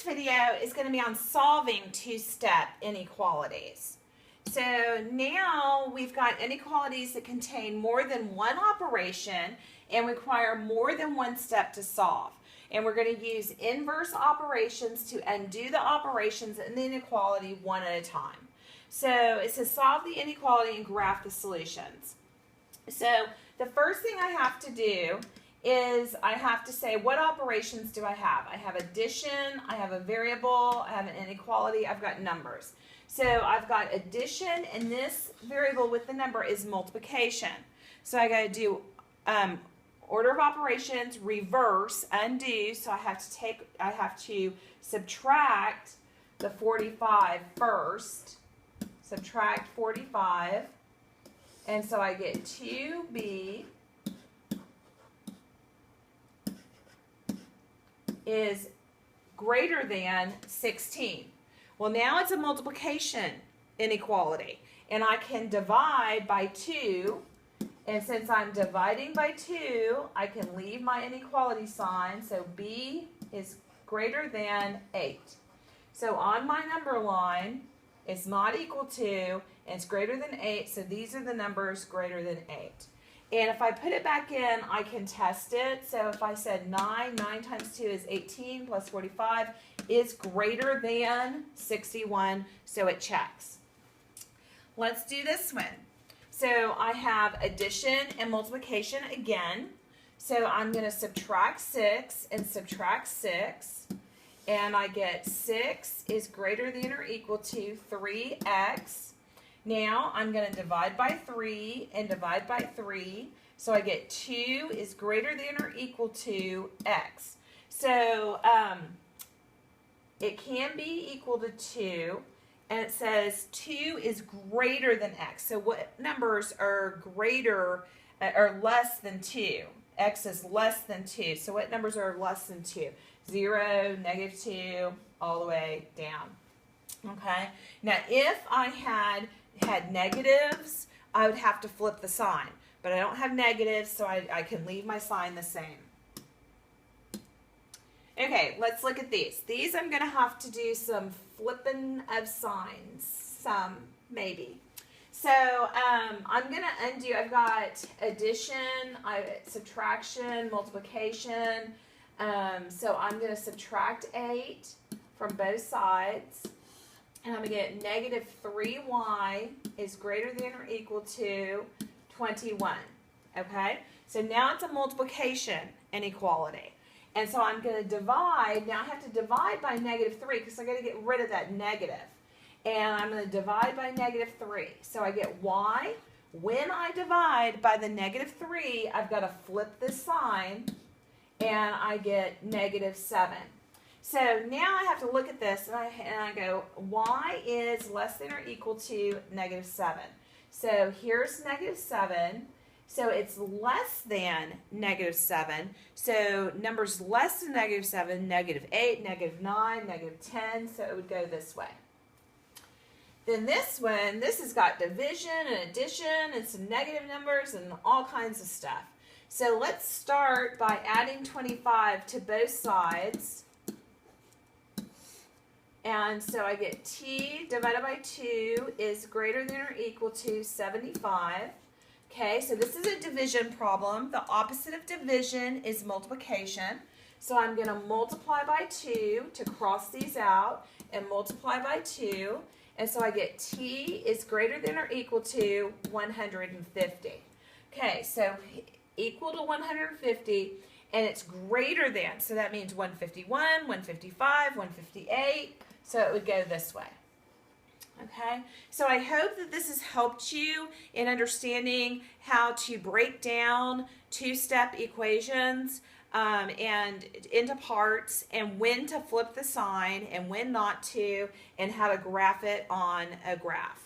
video is going to be on solving two-step inequalities. So now we've got inequalities that contain more than one operation and require more than one step to solve. And we're going to use inverse operations to undo the operations in the inequality one at a time. So it says solve the inequality and graph the solutions. So the first thing I have to do is I have to say, what operations do I have? I have addition, I have a variable, I have an inequality, I've got numbers. So I've got addition, and this variable with the number is multiplication. So I got to do order of operations, reverse, undo. So I have to subtract the 45 first. Subtract 45, and so I get 2b is greater than 16. Well, now it's a multiplication inequality, and I can divide by 2, and since I'm dividing by 2, I can leave my inequality sign, so b is greater than 8. So on my number line, it's not equal to, and it's greater than 8, so these are the numbers greater than 8. And if I put it back in, I can test it. So if I said 9 times 2 is 18 plus 45 is greater than 61, so it checks. Let's do this one. So I have addition and multiplication again. So I'm going to subtract 6 and subtract 6. And I get 6 is greater than or equal to 3x. Now I'm going to divide by 3 and divide by 3. So I get 2 is greater than or equal to x. So it can be equal to 2. And it says 2 is greater than x. So what numbers are greater or less than 2? X is less than 2. So what numbers are less than 2? 0, -2, all the way down. Okay. Now, if I had negatives, I would have to flip the sign. But I don't have negatives, so I can leave my sign the same. Okay, let's look at these. These I'm going to have to do some flipping of signs. Some, maybe. So I'm going to undo. I've got addition, subtraction, multiplication. So I'm going to subtract 8 from both sides. And I'm going to get negative 3y is greater than or equal to 21. Okay? So now it's a multiplication inequality. And so I'm going to divide. Now I have to divide by negative 3 because I've got to get rid of that negative. And I'm going to divide by negative 3. So I get y. When I divide by the negative 3, I've got to flip this sign. And I get negative 7. So now I have to look at this and I go, y is less than or equal to negative 7. So here's negative 7. So it's less than negative 7. So numbers less than negative 7, negative 8, negative 9, negative 10. So it would go this way. Then this one, this has got division and addition and some negative numbers and all kinds of stuff. So let's start by adding 25 to both sides. And so I get t divided by 2 is greater than or equal to 75. Okay, so this is a division problem. The opposite of division is multiplication. So I'm going to multiply by 2 to cross these out and multiply by 2. And so I get t is greater than or equal to 150. Okay, so equal to 150, and it's greater than. So that means 151, 155, 158. So it would go this way. Okay, so I hope that this has helped you in understanding how to break down two-step equations and into parts, and when to flip the sign and when not to, and how to graph it on a graph.